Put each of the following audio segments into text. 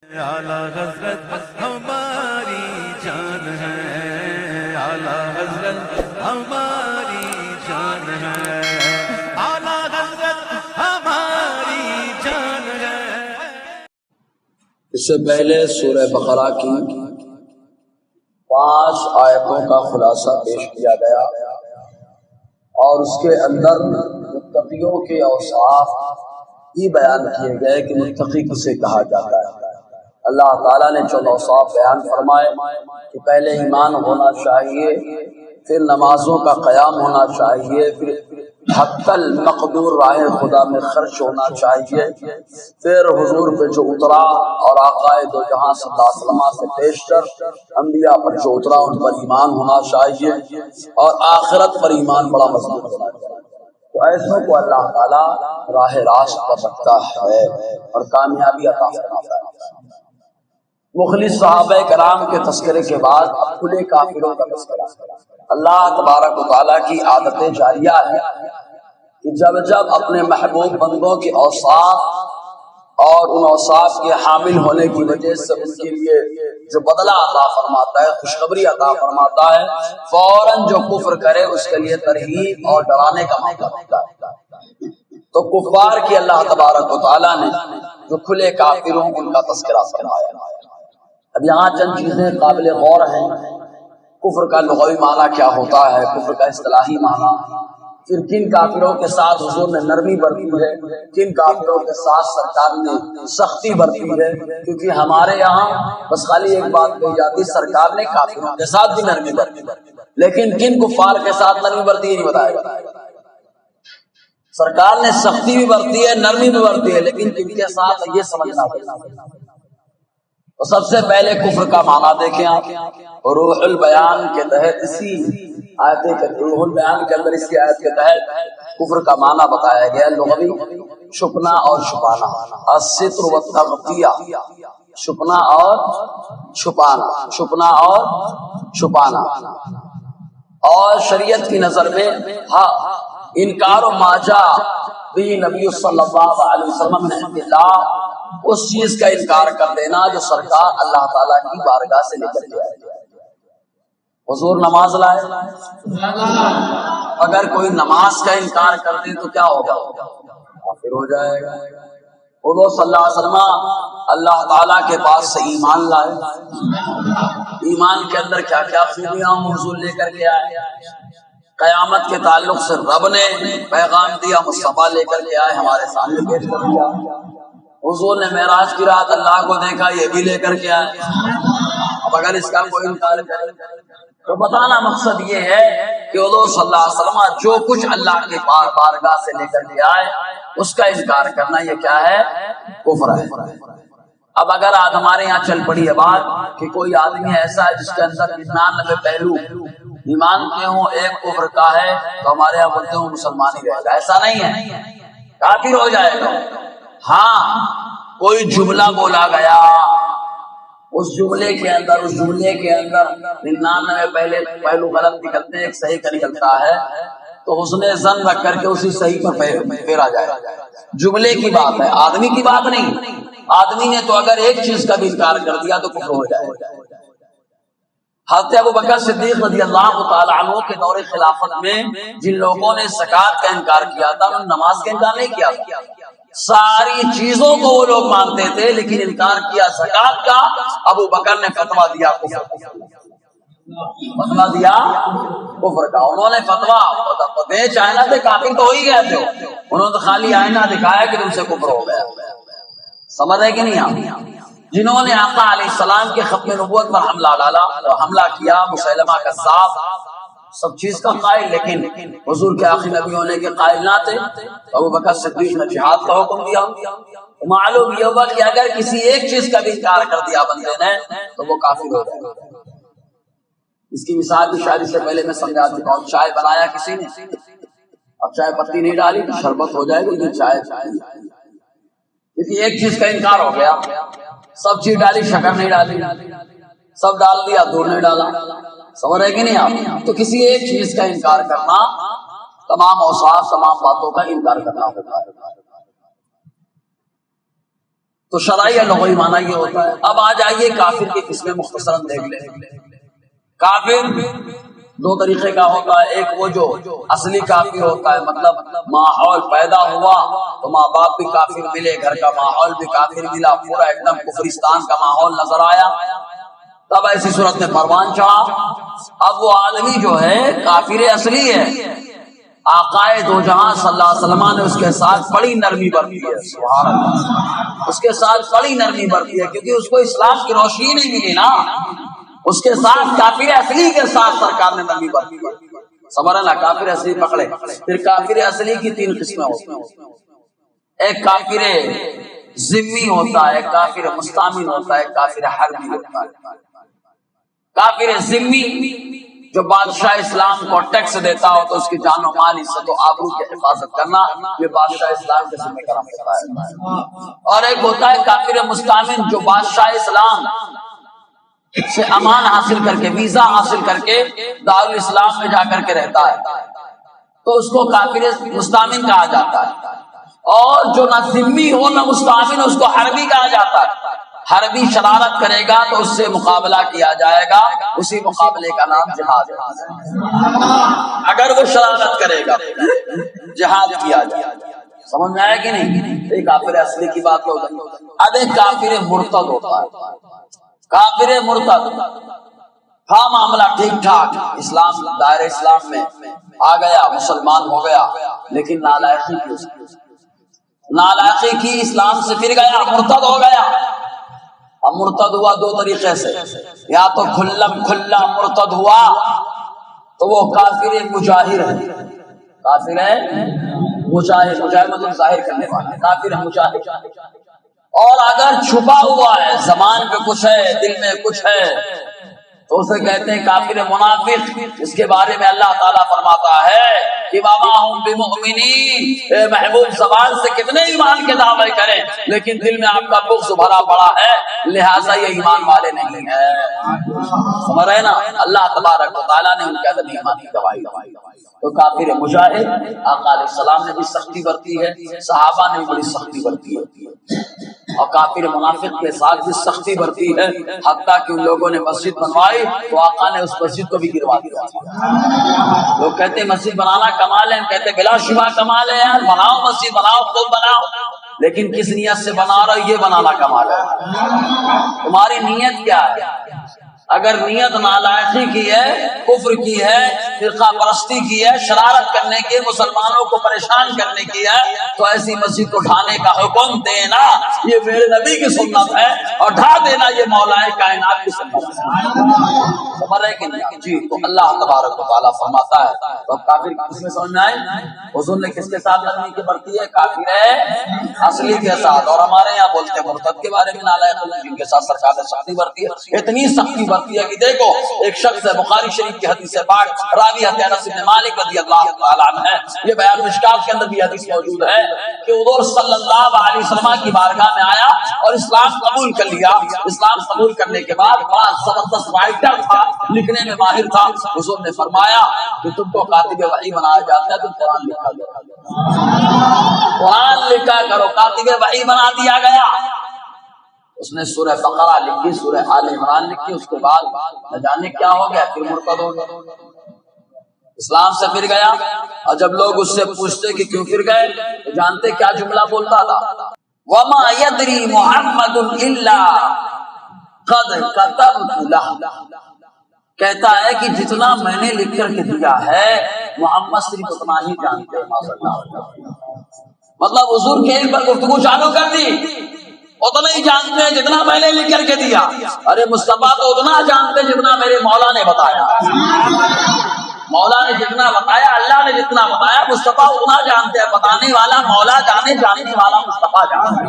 اعلیٰ حضرت ہماری جان ہے، اعلیٰ حضرت ہماری جان ہے، اعلیٰ حضرت ہماری جان ہے۔ اس سے پہلے سورہ بقرہ کی 5 آیتوں کا خلاصہ پیش کیا گیا اور اس کے اندر متقیوں کے اوصاف بھی بیان کیے گئے کہ متقی کسے کہا جاتا ہے۔ اللہ تعالیٰ نے چند اوصاف بیان فرمائے کہ پہلے ایمان ہونا چاہیے، پھر نمازوں کا قیام ہونا چاہیے، پھر حق المقدور راہ خدا میں خرچ ہونا چاہیے، پھر حضور پہ جو اترا اور آقا دو جہاں صلی اللہ علیہ وسلم سے پیشتر انبیاء پر جو اترا ان پر ایمان ہونا چاہیے، اور آخرت پر ایمان بڑا مضبوط ہونا چاہیے۔ تو ایسوں کو اللہ تعالیٰ راہ راست پر رکھتا ہے اور کامیابی عطا فرماتا ہے۔ مخلص صحابہ کرام کے تذکرے کے بعد اب کھلے کافروں کا تذکرہ۔ اللہ تبارک و تعالیٰ کی عادت جاریہ ہے کہ جب جب اپنے محبوب بندوں کے اوصاف اور ان اوصاف کے حامل ہونے کی وجہ سے ان کے لیے جو بدلہ عطا فرماتا ہے، خوشخبری عطا فرماتا ہے، فوراً جو کفر کرے اس کے لیے ترغیب اور ڈرانے کا موقع دیتا ہے۔ تو کفار کی اللہ تبارک و تعالیٰ نے جو کھلے کافروں ان کا تذکرہ فرمایا۔ اب یہاں چند چیزیں قابل غور ہیں۔ کفر کا لغوی معنی کیا ہوتا ہے، کفر کا اصطلاحی معنی، پھر کن کافروں کے ساتھ حضور نے نرمی برتی ہے، کن کافروں کے ساتھ سرکار نے سختی برتی ہے، کیونکہ ہمارے یہاں بس خالی ایک بات کہی جاتی، سرکار نے کافروں کے ساتھ بھی نرمی برتی، لیکن کن کفار کے ساتھ نرمی برتی نہیں بتایا گیا۔ سرکار نے سختی بھی برتی ہے، نرمی بھی برتی ہے، لیکن کن کے ساتھ یہ سمجھنا ہوگا۔ تو سب سے پہلے کفر کا معنی دیکھیں آپ، روح البیان کے تحت اسی آیت کے روح البیان کے اندر اسی آیت کے تحت کفر کا معنی بتایا گیا، لغوی چھپنا اور چھپانا، الستر والتغطیہ، چھپنا اور چھپانا، چھپنا اور چھپانا۔ اور شریعت کی نظر میں ہاں انکار و ماجا بھی نبی صلی اللہ علیہ وسلم نے اللہ اس چیز کا انکار کر دینا جو سرکار اللہ تعالیٰ کی بارگاہ سے نکل کے آئے۔ حضور نماز لائے، اگر کوئی نماز کا انکار کر دے تو کیا ہوگا؟ کافر ہو جائے گا۔ حضور صلی اللہ علیہ وسلم اللہ تعالیٰ کے پاس سے ایمان لائے، ایمان کے اندر کیا کیا خوبیاں حضور لے کر کے آئے، قیامت کے تعلق سے رب نے پیغام دیا، مصطفیٰ لے کر کے آئے، ہمارے سامنے پیش کر دیا۔ حضور نے معراج کی رات اللہ کو دیکھا، یہ بھی لے کر کے آئے۔ اب اگر اس کا کوئی انکار کرے تو بتانا مقصد یہ ہے کہ حضور صلی اللہ علیہ وسلم جو کچھ اللہ کے بارگاہ سے لے کر کے آئے اس کا انکار کرنا یہ کیا ہے؟ کفر ہے۔ اب اگر آج ہمارے یہاں چل پڑی ہے بات کہ کوئی آدمی ایسا ہے جس کے اندر 99 پہلو ایمان کے ہوں، ایک کفر کا ہے، تو ہمارے یہاں بولتے ہوں مسلمان ہی رہے گا، ایسا نہیں ہے، کافر ہو جائے گا۔ ہاں کوئی جملہ بولا گیا، اس جملے کے اندر 99 پہلو غلط نکلتے ہیں، ایک صحیح کا نکلتا ہے، تو حسن ظن رکھ کر کے اسی صحیح پر پھیرا جائے۔ جملے کی بات ہے، آدمی کی بات نہیں۔ آدمی نے تو اگر ایک چیز کا بھی انکار کر دیا تو کفر ہو جائے۔ حضرت ابوبکر صدیق رضی اللہ تعالی عنہ کے دور خلافت میں جن لوگوں نے زکوٰۃ کا انکار کیا تھا، انہوں نے نماز کا انکار نہیں کیا تھا۔ ساری چیزوں کو وہ لوگ مانتے تھے لیکن انکار کیا زکوٰۃ کا۔ ابو بکر نے فتویٰ دیا کفر، فتویٰ دیا کفر کا۔ انہوں نے فتویٰ بیچ آئینہ سے کافر تو ہو ہی گئے تھے، انہوں نے خالی آئینہ دکھایا کہ تم سے کفر ہو گیا۔ سمجھ ہے کہ نہیں آپ؟ جنہوں نے آقا علیہ السلام کے ختم نبوت پر حملہ ڈالا، حملہ کیا، مسیلمہ کذاب، سب چیز کا قائل، لیکن حضور کے آخری نبی ہونے کے قائل نہ تھے۔ ابو بکر صدیق نے جہاد کا حکم دیا۔ معلوم یہ ہوا کہ اگر کسی ایک چیز کا بھی انکار کر دیا بندے نے تو وہ کافر ہو جائے گا۔ اس کی مثال بھی شاید اس سے پہلے میں سمجھا چکا ہوں۔ چائے بنایا کسی نے، اب چائے پتی نہیں ڈالی تو شربت ہو جائے گی، لیکن چائے کسی ایک چیز کا انکار ہو گیا، سب چیز ڈالی، شکر نہیں ڈالی، سب ڈال دیا، دودھ نہیں ڈالا۔ سمجھ رہے کہ نہیں آپ؟ تو کسی ایک چیز کا انکار کرنا تمام اوصاف، تمام باتوں کا انکار کرنا ہوتا ہے۔ تو شرعی یا لغوی معنی یہ ہوتا ہے۔ اب آ جائیے کافر کی قسمیں مختصراً دیکھ لیں۔ کافر دو طریقے کا ہوتا ہے، ایک وہ جو اصلی کافر ہوتا ہے، مطلب ماحول پیدا ہوا تو ماں باپ بھی کافر ملے، گھر کا ماحول بھی کافر ملا، پورا ایک دم کفرستان کا ماحول نظر آیا، تب ایسی صورت میں پروان چڑھا۔ اب وہ آدمی جو ہے کافر اصلی ہے، آقائے دو جہاں صلی اللہ علیہ وسلم نے اس کے ساتھ بڑی نرمی برتی ہے، سبحان اللہ، اس کے ساتھ بڑی نرمی برتی ہے، کیونکہ اس کو اسلام کی روشنی نہیں ملی نا، اس کے ساتھ کافر اصلی کے ساتھ سرکار نے نرمی برتی ہے۔ سمجھ رہے نا، کافر اصلی پکڑے۔ پھر کافر اصلی کی تین قسمیں ہوتی ہیں، ایک کافر ذمی ہوتا ہے، ایک کافر مستعمل ہوتا ہے، ایک کافر حربی ہوتا ہے۔ کافر ذمی جو بادشاہ اسلام کو ٹیکس دیتا ہو تو اس کی جان و مال، عزت و آبرو کی حفاظت کرنا، یہ بادشاہ اسلام کے ذمہ کرم ہوتا ہے۔ اور ایک ہوتا ہے کافر مستعمل جو بادشاہ اسلام سے امان حاصل کر کے، ویزا حاصل کر کے دارالاسلام میں جا کر کے رہتا ہے، تو اس کو کافر مستعمل کہا جاتا ہے۔ اور جو نہ ذمی ہو نہ مستعمل، اس کو حربی کہا جاتا ہے۔ حربی شرارت کرے گا تو اس سے مقابلہ کیا جائے گا، اسی مقابلے کا نام جہاد ہے۔ اگر وہ شرارت کرے گا جہاد کیا جائے گا۔ سمجھ میں آیا کہ نہیں؟ ایک کافر اصلی کی بات ہو گئی۔ اب ایک کافر مرتد ہوتا ہے، کافر مرتد ہاں معاملہ ٹھیک ٹھاک، اسلام دائرہ اسلام میں آ گیا، مسلمان ہو گیا، لیکن نالائقی کی اسلام سے پھر گیا، مرتد ہو گیا۔ اب مرتد ہوا دو طریقے سے، یا تو کھلا مرتد ہوا تو وہ کافر مجاہر ہے، کافر ہے مجاہر، مجاہر مطلب ظاہر کرنے والا، کافر مجاہر۔ اور اگر چھپا ہوا ہے، زبان پہ کچھ ہے، دل میں کچھ ہے، تو اسے کہتے ہیں کافر منافق، جس کے بارے میں اللہ تعالیٰ فرماتا ہے کہ وَمَا هُمْ بِمُؤْمِنِينَ، اے محبوب زبان سے کتنے ایمان کے دعوے کریں لیکن دل میں آپ کا بغض بھرا پڑا ہے، لہٰذا یہ ایمان والے نہیں ہیں۔ سمجھ رہے نا، اللہ تبارک و تعالیٰ نے ان کے عدم ایمان کی گواہی دی۔ تو کافر مجاہد، آقا علیہ السلام نے بھی سختی برتی ہے، صحابہ نے بھی بڑی سختی برتی ہے، اور کافر منافق کے ساتھ بھی سختی برتی ہے، حتیٰ کہ ان لوگوں نے مسجد بنوائی تو آقا نے اس مسجد کو بھی گروا دیا۔ لوگ کہتے ہیں مسجد بنانا کمال ہے، ہم کہتے ہیں بلا شبہ کمال ہے یار، بناؤ مسجد، بناؤ خود بناؤ، لیکن کس نیت سے بنا رہا ہو یہ بنانا کمال ہے۔ تمہاری نیت کیا ہے؟ اگر نیت نالائقی کی ہے، کفر کی ہے، فرقہ پرستی کی ہے، شرارت کرنے کی، مسلمانوں کو پریشان کرنے کی ہے، تو ایسی مسجد کو ڈھانے کا حکم دینا یہ میرے نبی کی سنت ہے، اور ڈھا دینا یہ مولا کائنات کی سنت ہے۔ خبر ہے کہ نہیں؟ جی، تو اللہ تبارک و تعالیٰ فرماتا ہے، تو اب کافر کس میں سمجھ میں آئے؟ حضور نے کس کے ساتھ نرمی کی برتی ہے؟ کافر اصلی کے ساتھ، اور ہمارے یہاں بولتے ہیں مرتد کے بارے میں نالائق جن کے ساتھ سرکار نے سختی برتی ہے، اتنی سختی برتی ہے کہ دیکھو ایک شخص ہے، بخاری شریف کی حدیث پاک، راوی انس بن مالک رضی اللہ تعالیٰ عنہ ہے، یہ بیان مشکات کے اندر بھی حدیث موجود ہے کہ حضور صلی اللہ علیہ وسلم کی بارگاہ میں آیا اور اسلام قبول کر لیا۔ اسلام قبول کرنے کے بعد بڑا زبردست رائٹر تھا، لکھنے میں ماہر تھا۔ حضور نے فرمایا کہ تم کو کاتب وحی بنایا جاتا ہے، تم قرآن لکھا کرو، قرآن لکھا کرو، کاتب وحی بنا دیا گیا۔ اس نے سورہ بقرہ لکھی، سورہ آل عمران لکھی، اس کے بعد نہ جانے کیا ہو گیا، پھر مرتد ہو گیا، اسلام سے پھر گیا۔ اور جب لوگ اس سے پوچھتے کہ کیوں پھر گئے تو جانتے کیا جملہ بولتا تھا؟ وَمَا يَدْرِي مُحَمَّدٌ إِلَّا قَدْ كَتَبْتُ لَهُ، کہتا ہے کہ جتنا میں نے لکھ کر کے دیا ہے محمد صرف اتنا ہی جانتے ہیں۔ مطلب حضور کے علم پر گفتگو چالو کر دی، اتنا ہی جانتے ہیں جتنا میں نے لکھ کر کے دیا۔ ارے مصطفیٰ تو اتنا جانتے جتنا میرے مولا نے بتایا، مولا نے جتنا بتایا، اللہ نے جتنا بتایا، مصطفیٰ اتنا جانتے ہیں۔ بتانے والا مولا جانے، جاننے والا مصطفیٰ جانے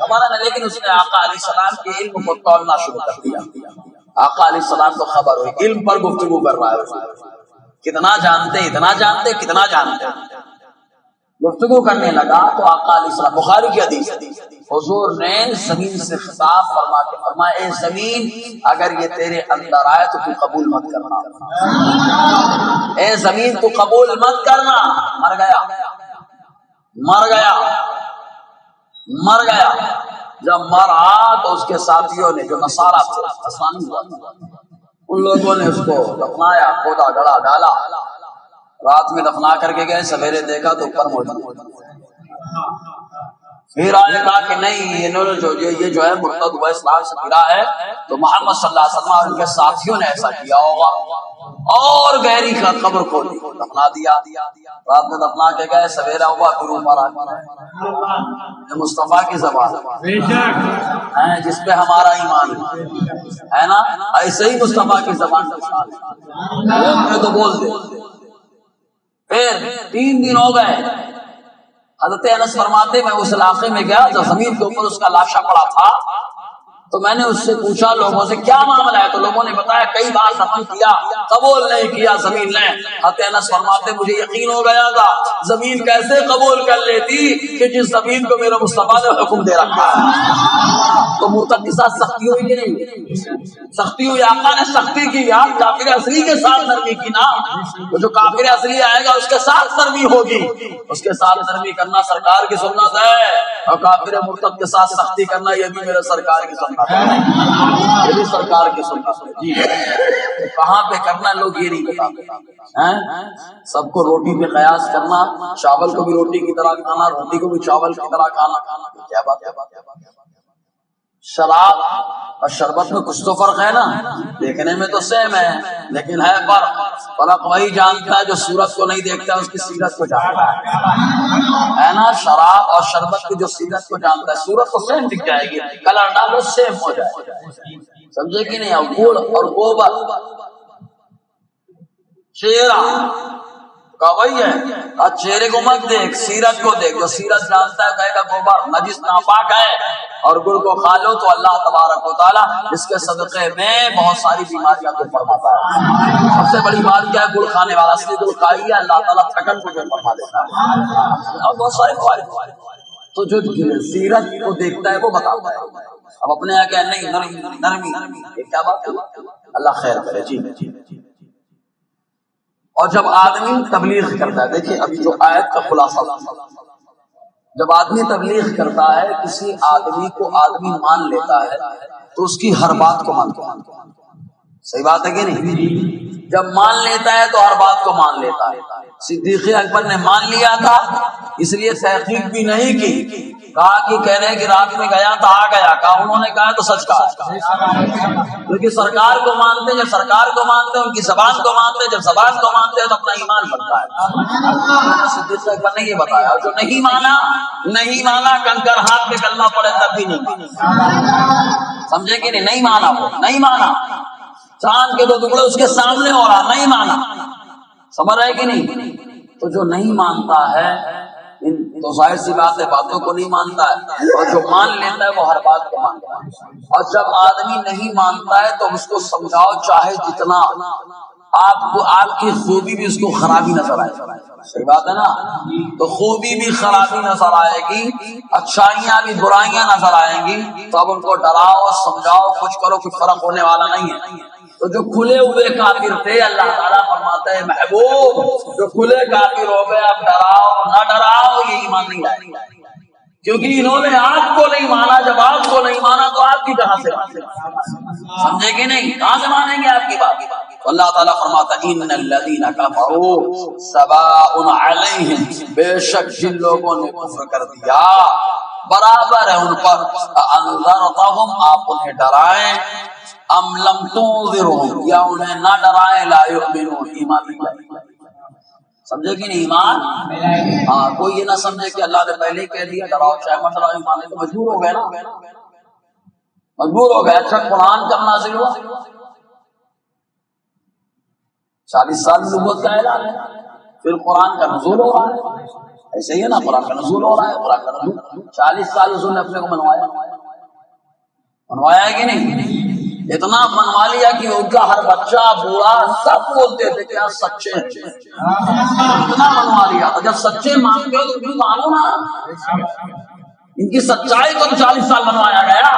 ہمارا نہیں۔ لیکن اس نے آقا علیہ السلام کے علم کو تولنا شروع کر دیا۔ آقا علیہ السلام کو خبر ہوئی، علم پر گفتگو کر رہا ہے، کتنا جانتے، اتنا جانتے، کتنا جانتے، گفتگو کرنے لگا تو آقا علیہ السلام، بخاری کی حدیث، حضور نے زمین سے خطاب فرما کے فرمایا، اے زمین اگر یہ تیرے اندر آئے تو قبول مت کرنا، اے زمین تو قبول مت کرنا۔ مر گیا، مر گیا، مر گیا۔ جب مرا تو اس کے ساتھیوں نے جو نصارہ تھے، نصرانی ہوا، ان لوگوں نے اس کو دفنایا، کھودا گڑا ڈالا، رات میں دفنا کر کے گئے، سویرے دیکھا تو اوپر موجود، پھر آئے کہا کہ نہیں انہوں نے یہ جو ہے مرتد ہوا، اسلام سے گرا ہے، تو محمد صلی اللہ علیہ وسلم اور ان کے ساتھیوں نے ایسا کیا ہوگا، اور گہری کا قبر کھودی، دفنا دیا، رات میں دفنا کے گئے، سویرا ہوا پھر اوپر آ گیا۔ یہ مصطفیٰ کی زبان ہے جس پہ ہمارا ایمان ہے نا، ایسے ہی مصطفیٰ کی زبان ہے تو بول دے۔ پھر 3 دن ہو گئے، حضرت انس فرماتے میں اس علاقے میں گیا تو زمین کے اوپر اس کا لاشا پڑا تھا، تو میں نے اس سے پوچھا لوگوں سے کیا معاملہ ہے، تو لوگوں نے بتایا کئی بار دفن کیا، قبول نہیں کیا زمین نے۔ حضرت انس فرماتے مجھے یقین ہو گیا تھا زمین کیسے قبول کر لیتی کہ جس زمین کو میرے مصطفیٰ نے حکم دے رکھا ہے۔ تو مرتد کے ساتھ سختی ہوئی کہ نہیں؟ سختی ہوئی، آقا نے سختی کی، یار کافر اصلی کے ساتھ نرمی کی نا، تو جو کافر اصلی آئے گا اس کے ساتھ نرمی ہوگی، اس کے ساتھ نرمی کرنا سرکار کی سنت ہے، اور کافر مرتد کے ساتھ سختی کرنا یہ بھی میرے سرکار کی سنت ہے، یہ بھی سرکار کی سنت ہے جی۔ کہاں پہ کرنا لوگ یہ نہیں بتاتے ہیں، سب کو روٹی پہ قیاس کرنا، چاول کو بھی روٹی کی طرح کھانا، روٹی کو بھی چاول کی طرح کھانا، کیا بات ہے۔ شراب اور شربت میں کچھ تو فرق ہے نا، دیکھنے میں تو سیم ہے لیکن ہے فرق وہی جانتا ہے جو صورت کو نہیں دیکھتا اس کی سیرت کو جانتا ہے نا۔ شراب اور شربت کی جو سیرت کو جانتا ہے، صورت تو سیم دکھ جائے گی، کلر ڈالو سیم ہو جائے، سمجھے کہ نہیں؟ گڑ اور گوبر، چہرہ کا وہی ہے، چہرے کو مت دیکھ، سیرت کو دیکھ، جو سیرت جانتا ہے کہے گا گوبر نجس ناپاک ہے، اور گڑ کو کھا لو تو اللہ تبارک و تعالیٰ اس کے صدقے میں بہت ساری بیماریاں کو فرماتا ہے۔ سب سے بڑی بات کیا ہے؟ گڑ کھانے والا اصلی گڑ کھائیے، اللہ تعالیٰ تھکن کو جو فرما دیتا ہے، اور بہت سارے فوائد۔ تو جو سیرت کو دیکھتا ہے وہ بتاتا ہے، اب اپنے یہاں کہ نہیں نرمی، یہ کیا بات ہے؟ اللہ خیر کرے جی۔ اور جب آدمی تبلیغ کرتا ہے، دیکھیں ابھی جو آیت کا خلاصہ، جب آدمی تبلیغ کرتا ہے، کسی آدمی کو آدمی مان لیتا ہے تو اس کی ہر بات کو مانتا ہے، صحیح بات ہے کہ نہیں؟ جب مان لیتا ہے تو ہر بات کو مان لیتا ہے۔ صدیق اکبر نے مان لیا تھا، اس لیے تحقیق بھی نہیں کی، کہا کہ کہنے کی رات میں گیا تھا آ گیا، کہا انہوں نے کہا تو سچ کہا، کیونکہ سرکار کو مانتے، جب سرکار کو مانتے ان کی زبان کو مانتے، جب زبان کو مانتے ہیں تو اپنا ایمان بنتا ہے۔ صدیق اکبر نے یہ بتایا، اور جو نہیں مانا کنکر ہاتھ پہ کلمہ پڑے تب بھی نہیں، سمجھے کہ نہیں مانا، وہ نہیں مانا، چاند کے 2 ٹکڑے اس کے سامنے ہو رہا، نہیں مانا، سمجھ رہے کہ نہیں؟ تو جو نہیں مانتا ہے تو ظاہر سی بات ہے باتوں کو نہیں مانتا ہے، اور جو مان لیتا ہے وہ ہر بات کو مانتا ہے۔ اور جب آدمی نہیں مانتا ہے تو اس کو سمجھاؤ چاہے جتنا، آپ کی خوبی بھی اس کو خرابی نظر آئے گی، صحیح بات ہے نا؟ تو خوبی بھی خرابی نظر آئے گی، اچھائیاں بھی برائیاں نظر آئیں گی، تو اب ان کو ڈراؤ سمجھاؤ کچھ کرو، کچھ فرق ہونے والا نہیں ہے۔ تو جو کھلے ہوئے کافر تھے، اللہ تعالیٰ فرماتا ہے محبوب جو کھلے کافر ہو گئے اب ڈراؤ نہ ڈراؤ، یہ ایمان نہیں لائے، کیونکہ انہوں نے آپ کو نہیں مانا، جب آپ کو نہیں مانا تو آپ کی کہاں سے مانیں، سمجھے کہ نہیں؟ کہاں سے مانیں گے آپ کی بات؟ تو اللہ تعالیٰ فرماتا ہے ان الذین کفروا سواء علیہم، بے شک جن لوگوں نے کفر کر دیا برابر ہے ان پر، انذرتہم آپ انہیں ڈرائیں، ام لم تنذرہم یا انہیں نہ ڈرائیں، لا یؤمنون ایمان نہیں لائیں، سمجھے کہ نہیں؟ ایمان، ہاں کوئی یہ نہ سمجھے کہ اللہ نے پہلے ہی کہہ دیا ڈراؤ چاہے مت ڈراؤ، ایمان نہیں، تو مجبور ہو گئے نا، مجبور ہو گئے۔ اچھا قرآن کب نازل ہوا؟ 40 سال نبوت کا اعلان ہے، پھر قرآن کا نزول ہو رہا ہے، ایسے ہی ہے نا، قرآن کا نزول ہو رہا ہے، قرآن کا نزول 40 سال حضور نے اپنے کو منوایا ہے کہ نہیں؟ اتنا منوا لیا کہ ان کا ہر بچہ بوڑھا سب بولتے تھے کہ آپ سچے ہیں، اتنا منوا لیا۔ اور جب سچے مانتے ہو تو بھی مانو نا، ان کی سچائی کو تو 40 سال منوایا گیا،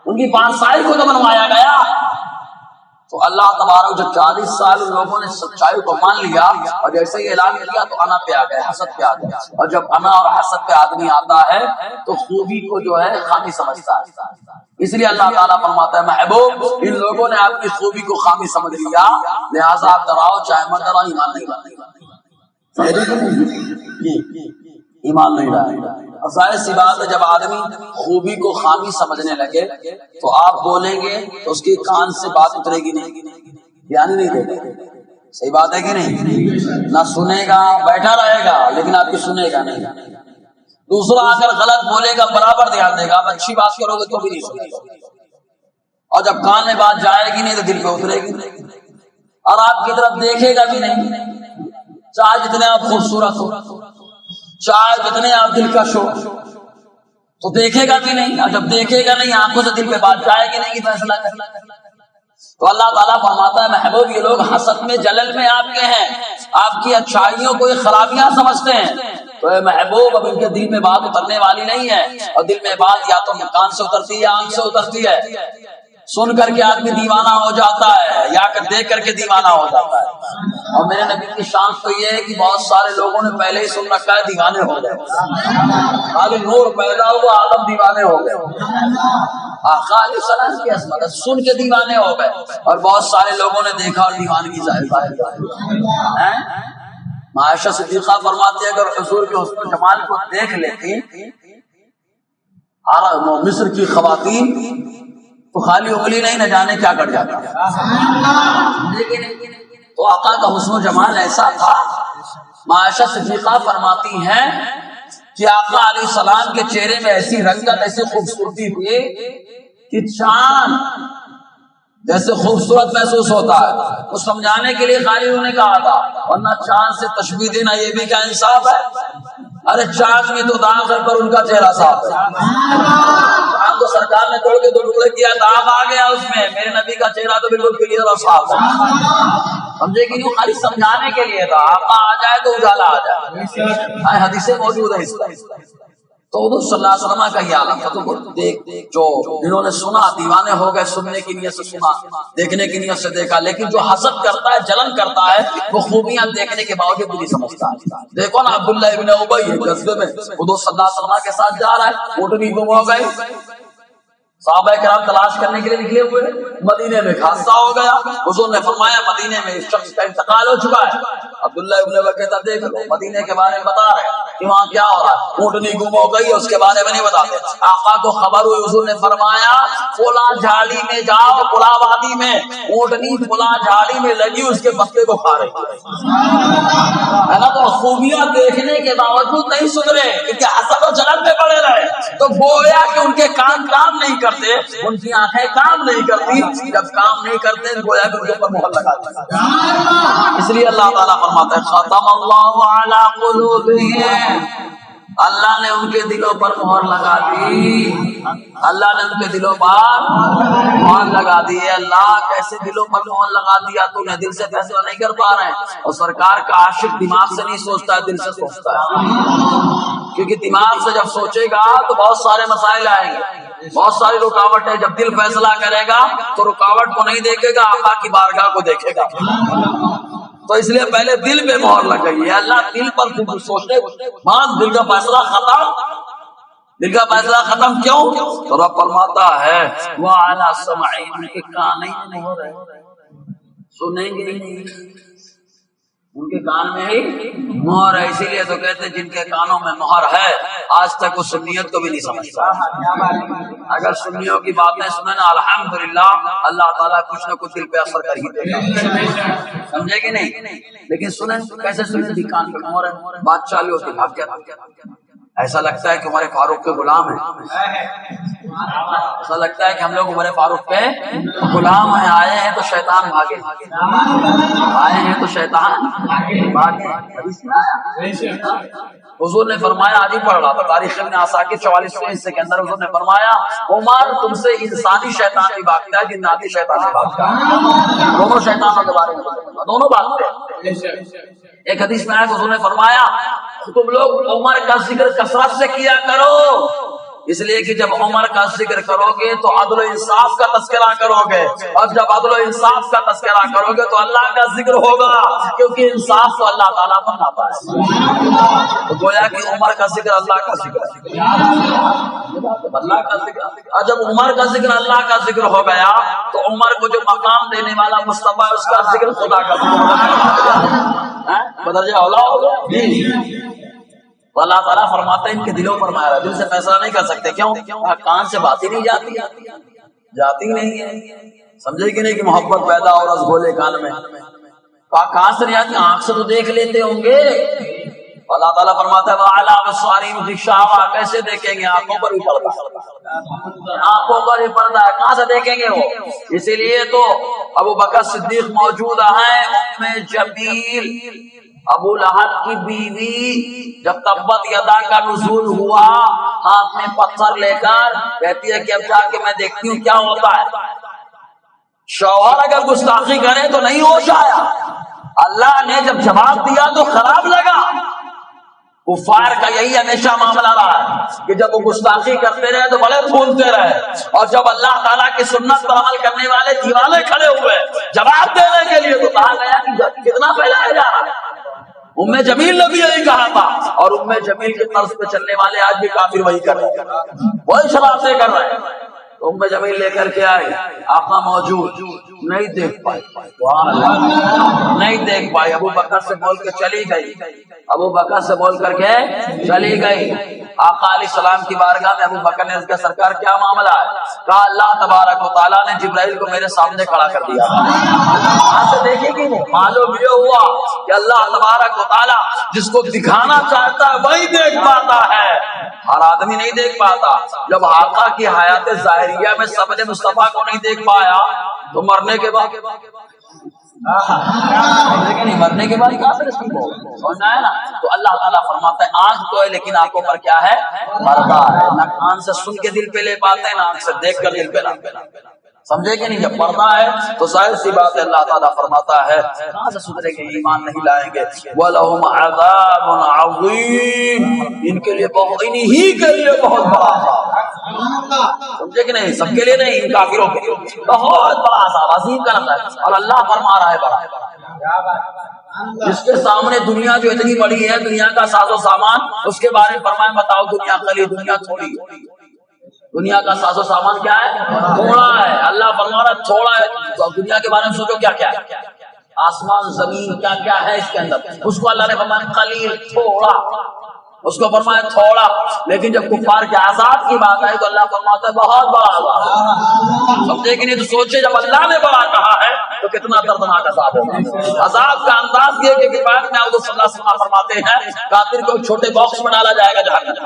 ان کی پاسائی کو تو منوایا گیا، تو اللہ تبارک جو 40 سال ان لوگوں نے سچائی کو مان لیا اور جیسے ہی اعلان کیا تو انا پہ آ گئے، حسد پہ آ گئے، اور جب انا اور حسد پہ آدمی آتا ہے تو خوبی کو جو ہے خامی سمجھتا ہے۔ اس لیے اللہ تعالیٰ فرماتا ہے محبوب ان لوگوں نے آپ کی خوبی کو خامی سمجھ لیا، لہٰذا آپ ڈراؤ چاہے مت ڈراؤ، ایمان نہیں ایمان نہیں لایا۔ اور ظاہر سی بات ہے جب آدمی خوبی کو خامی سمجھنے لگے تو آپ بولیں گے تو اس کی کان سے بات اترے گی نہیں، یعنی نہیں دے گا، صحیح بات ہے کہ نہیں؟ نہ سنے گا، بیٹھا رہے گا لیکن آپ کی سنے گا نہیں۔ دوسرا اگر غلط بولے گا برابر دھیان دے گا، آپ اچھی بات کرو گے تو بھی نہیں سنے گا، اور جب کان میں بات جائے گی نہیں تو دل پہ اترے گی نہیں، اور آپ کی طرف دیکھے گا بھی نہیں، چاہے جتنے آپ خوبصورت ہو، چاہے جتنے آپ دلکش ہو، تو دیکھے گا بھی نہیں، اور جب دیکھے گا نہیں آنکھوں سے دل پہ بات جائے گی نہیں کہ فیصلہ کرے۔ تو اللہ تعالیٰ فرماتا ہے محبوب یہ لوگ حسد میں جلل میں آپ کے ہیں، آپ کی اچھائیوں کو یہ خرابیاں سمجھتے ہیں، تو اے محبوب اب ان کے دل میں بات اترنے والی نہیں ہے، اور دل میں بات یا تو کان سے اترتی ہے یا آنکھ سے اترتی ہے، سن کر کے آدمی دیوانہ ہو جاتا ہے یا دیکھ کر کے دیوانہ ہو جاتا ہے۔ اور میرے نبی کی شان تو یہ ہے کہ بہت سارے لوگوں نے پہلے ہی سن رکھا ہے دیوانے ہو گئے، خالی نور پیدا ہوا آدم دیوانے ہو گئے، آقا علیہ السلام کی عظمت ہے، سن کے دیوانے ہو گئے، اور بہت سارے لوگوں نے دیکھا اور دیوانگی ظاہر ہے۔ عائشہ صدیقہ فرماتی ہے اگر حضور کے حسن و جمال کو دیکھ لیتی مصر کی خواتین تو خالی انگلی نہیں نہ جانے کیا کر جاتا، تو آقا کا حسن و جمال ایسا تھا۔ عائشہ صدیقہ فرماتی ہیں کہ آقا علیہ السلام کے چہرے میں ایسی رنگت ایسی خوبصورتی تھی کہ چاند جیسے خوبصورت محسوس ہوتا ہے، وہ سمجھانے کے لیے خالی انہوں نے کہا تھا، ورنہ چاند سے تشبیہ دینا یہ بھی کیا انصاف ہے؟ ارے چاند میں تو داغ ہے پر ان کا چہرہ صاف ہے، چاند تو سرکار نے توڑ کے دو ٹکڑے کیا، داغ آ گیا اس میں، میرے نبی کا چہرہ تو بالکل کلیئر اور صاف ہے، سمجھے کہ نہیں؟ خالی سمجھانے کے لیے تھا، آقا آ جائے تو اجالا آ جائے، حدیثیں موجود ہے اس کا۔ تو حضور صلی اللہ علیہ وسلم کا یہ عالم تھا، تو دیکھ جو جنہوں نے سنا دیوانے ہو گئے، سننے کی نیت سے سنا، دیکھنے کی نیت سے دیکھا، لیکن جو حسد کرتا ہے جلن کرتا ہے وہ خوبیاں دیکھنے کے باوجود نہیں سمجھتا۔ دیکھو نا عبداللہ ابن ابی غزوے میں حضور صلی اللہ علیہ وسلم کے ساتھ جا رہا ہے، اونٹنی گم ہو گئی، صحابہ کرام تلاش کرنے کے لیے نکلے ہوئے، مدینے میں حادثہ ہو گیا، حضور نے فرمایا مدینے میں اس شخص کا انتقال ہو چکا ہے۔ عبداللہ ابن ابی کہتا دیکھ لو مدینے کے بارے میں بتا رہے کہ وہاں کیا ہو رہا ہے، اونٹنی گم ہو گئی، اس کے بارے میں نہیں بتاتے۔ آقا کو خبر ہوئی، حضور نے فرمایا فلاں جھاڑی میں جاؤ، فلاں وادی میں اونٹنی فلاں جھاڑی میں لگی، اس کے پتے کو کھا رہی ہے نا۔ تو خوبیاں دیکھنے کے باوجود نہیں سدھرے کیونکہ حسد و جلن میں پڑے رہے، تو گویا کہ ان کے کام نہیں کرتے، ان کی آنکھیں کام نہیں کرتی، جب کام نہیں کرتے گویا کہ ان کے اوپر مہر لگا دی۔ اس لیے اللہ تعالیٰ فرماتا ہے ختم اللہ علی قلوبہم، اللہ نے ان کے دلوں پر مہر لگا دی، اللہ نے ان کے دلوں پر مہر لگا دی ہے۔ اللہ کیسے دلوں پر مہر لگا دیا؟ تو انہیں دل سے فیصلہ نہیں کر پا رہے ہیں، اور سرکار کا عاشق دماغ سے نہیں سوچتا ہے، دل سے سوچتا ہے، کیونکہ دماغ سے جب سوچے گا تو بہت سارے مسائل آئیں گے، بہت ساری رکاوٹ ہے۔ جب دل فیصلہ کرے گا تو رکاوٹ کو نہیں دیکھے گا، آقا کی بارگاہ کو دیکھے گا۔ تو اس لیے پہلے دل پہ مہر لگ گئی ہے، اللہ دل پر سوچنے بعد دل کا فیصلہ ختم، دل کا فیصلہ ختم کیوں؟ تو رب فرماتا ہے وَعَلَىٰ سَمْعِهِمْ، ان کے کان نہیں مہر ہے، سنیں گے نہیں، ان کے کان میں ہی مہر ہے۔ اسی لیے تو کہتے ہیں جن کے کانوں میں مہر ہے آج تک وہ سنیت کو بھی نہیں سمجھتا۔ اگر سنیوں کی باتیں سنیں نا الحمدللہ اللہ تعالیٰ کچھ نہ کچھ دل پہ اثر کر ہی دے گا، سمجھے کہ نہیں؟ لیکن سنیں کیسے سنیں؟ جی کان پہ مہر ہے، بات چالو ہوتی بھاگ جاتا، ایسا لگتا ہے کہ ہمارے فاروق کے غلام ہیں، ایسا لگتا ہے کہ ہم لوگ عمر فاروق کے غلام ہیں، آئے ہیں تو شیطان بھاگے، آئے ہیں تو شیطان بھاگے۔ حضور نے فرمایا، آج ہی پڑھ رہا تھا تاریخ ابن عساکر 44ویں حصے کے اندر، حضور نے فرمایا عمر تم سے انسانی شیطان بھی بھاگتا ہے، جناتی شیطان بھی بھاگتا ہے، دونوں شیطانوں کے بارے میں دونوں بھاگتے ہیں۔ ایک حدیث میں آیا حضور نے فرمایا تم لوگ عمر کا ذکر کثرت سے کیا کرو، اس لیے کہ جب عمر کا ذکر کرو گے تو عدل و انصاف کا تذکرہ کرو گے، اور جب عدل و انصاف کا تذکرہ کرو گے تو اللہ کا ذکر ہوگا، کیونکہ انصاف تو اللہ تعالیٰ بناتا ہے۔ تو گویا کہ عمر کا ذکر اللہ کا ذکر ہے، اللہ کا ذکر، اور جب عمر کا ذکر اللہ کا ذکر ہو گیا تو عمر کو جو مقام دینے والا مصطفیٰ اس کا ذکر خدا کا ذکر بدرجہ اولا ہو گیا۔ تو اللہ تعالیٰ فرماتے ہیں ان کے دلوں پر مایا، دل سے فیصلہ نہیں کر سکتے، کیوں؟ کان سے بات ہی نہیں جاتی نہیں ہے، سمجھے کہ نہیں کہ محبت پیدا ہو رس گولے کان میں، کان سے نہیں آتی، آنکھ سے تو دیکھ لیتے ہوں گے۔ اللہ تعالیٰ فرماتا ہے وَعَلَىٰ أَبْصَارِهِمْ غِشَاوَةٌ، کیسے دیکھیں گے؟ آنکھوں پر بھی پردہ ہے، آنکھوں پر بھی پردہ ہے، کہاں سے دیکھیں گے وہ؟ اسی لیے تو ابو بکر صدیق موجود ہیں، ام جمیل ابو لہب کی بیوی جب تبت یدا کا نزول ہوا ہاتھ میں پتھر لے کر کہتی ہے کہ اب جا کے میں دیکھتی ہوں کیا ہوتا ہے۔ شوہر اگر گستاخی کرے تو نہیں ہوش آیا، اللہ نے جب جواب دیا تو خراب لگا۔ کفار کا یہی ہمیشہ معاملہ رہا ہے کہ جب وہ گستاخی کرتے رہے تو بڑے پھولتے رہے، اور جب اللہ تعالیٰ کی سنت پر عمل کرنے والے دیوانے کھڑے ہوئے جواب دینے کے لیے تو کہا گیا کہ کتنا پھیلایا جا رہا ہے۔ ام جمیل نے بھی یہی کہا تھا، اور ام جمیل کے طرز پہ چلنے والے آج بھی کافر وہی کر رہے ہیں، وہی شرارتیں کر رہے ہیں۔ تو ام جمیل لے کر کے آئے، آقا موجود نہیں دیکھ پائی، نہیں دیکھ پائی، ابو بکر سے بول کے چلی گئی، ابو بکر سے بول کر کے چلی گئی۔ آقا علیہ السلام کی بارگاہ میں ابو بکر نے اس کا سرکار کیا معاملہ ہے؟ کہا اللہ تبارک و تعالیٰ نے جبرائیل کو میرے سامنے کھڑا کر دیا۔ وہاں سے دیکھے گی وہ معلوم یہ ہوا کہ اللہ تبارک و تعالیٰ جس کو دکھانا چاہتا ہے وہی دیکھ پاتا ہے، ہر آدمی نہیں دیکھ پاتا۔ جب آقا کی حیات ظاہریہ میں سب نے مصطفیٰ کو نہیں دیکھ پایا تو مرنے کے بعد لیکن مرنے کے بعد کہاں سے نصیب ہوگا؟ سمجھنا ہے نا؟ تو اللہ تعالیٰ فرماتا ہے آنکھ تو ہے لیکن آنکھوں پر کیا ہے؟ پردہ ہے، نہ کان سے سن کے دل پہ لے پاتے ہیں، نہ آنکھ سے دیکھ کر دل پہ لاتے ہیں، سمجھے کہ نہیں؟ جب پردہ ہے تو ظاہر سی بات ہے اللہ تعالیٰ فرماتا ہے کہاں سے سدھریں گے، ایمان نہیں لائیں گے۔ وَلَهُمْ عَذَابٌ عَظِيمٌ، ان کے لیے بہت، انہی کے لیے بہت بڑا عذاب، سمجھے کہ نہیں؟ سب کے لیے نہیں، ان کافروں کے لیے بہت بڑا عذاب، عظیم کا لفظ ہے، اور اللہ فرما رہا ہے بڑا، جس کے سامنے دنیا جو اتنی بڑی ہے، دنیا کا ساز و سامان، اس کے بارے میں فرمائے بتاؤ دنیا قلی، دنیا تھوڑی، دنیا کا ساز و سامان کیا ہے؟ تھوڑا ہے۔ اللہ فرما رہا ہے تھوڑا ہے، تو دنیا کے بارے میں سوچو کیا کیا ہے، آسمان زمین کیا کیا ہے اس کے اندر، اس کو اللہ نے فرمایا قلیل، تھوڑا، اس کو فرمایا تھوڑا۔ لیکن جب کفار کے عذاب کی بات آئی تو اللہ فرماتا ہے بہت بڑا عذاب، سمجھے کہ نہیں؟ تو سوچے جب اللہ نے بڑا کہا ہے تو کتنا دردناک عذاب ہوگا۔ عذاب کا انداز یہ کہ کفایت میں حضور صلی اللہ علیہ وسلم فرماتے ہیں کافر کو چھوٹے باکس میں ڈالا جائے گا جہنم،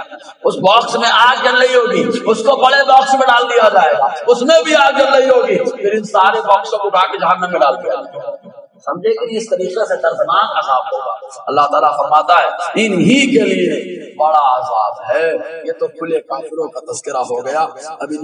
اس باکس میں آگ جل رہی ہوگی، اس کو بڑے باکس میں ڈال دیا جائے گا، اس میں بھی آگ جل رہی ہوگی، پھر ان سارے باکسوں کو اٹھا کے جہنم میں ڈال دیا جائے گا، سمجھے کہ اس طریقے سے دردناک عذاب ہوگا۔ اللہ تعالیٰ فرماتا ہے انہی کے لیے بڑا عذاب ہے۔ یہ تو کھلے کافروں کا تذکرہ ہو گیا۔ ابھی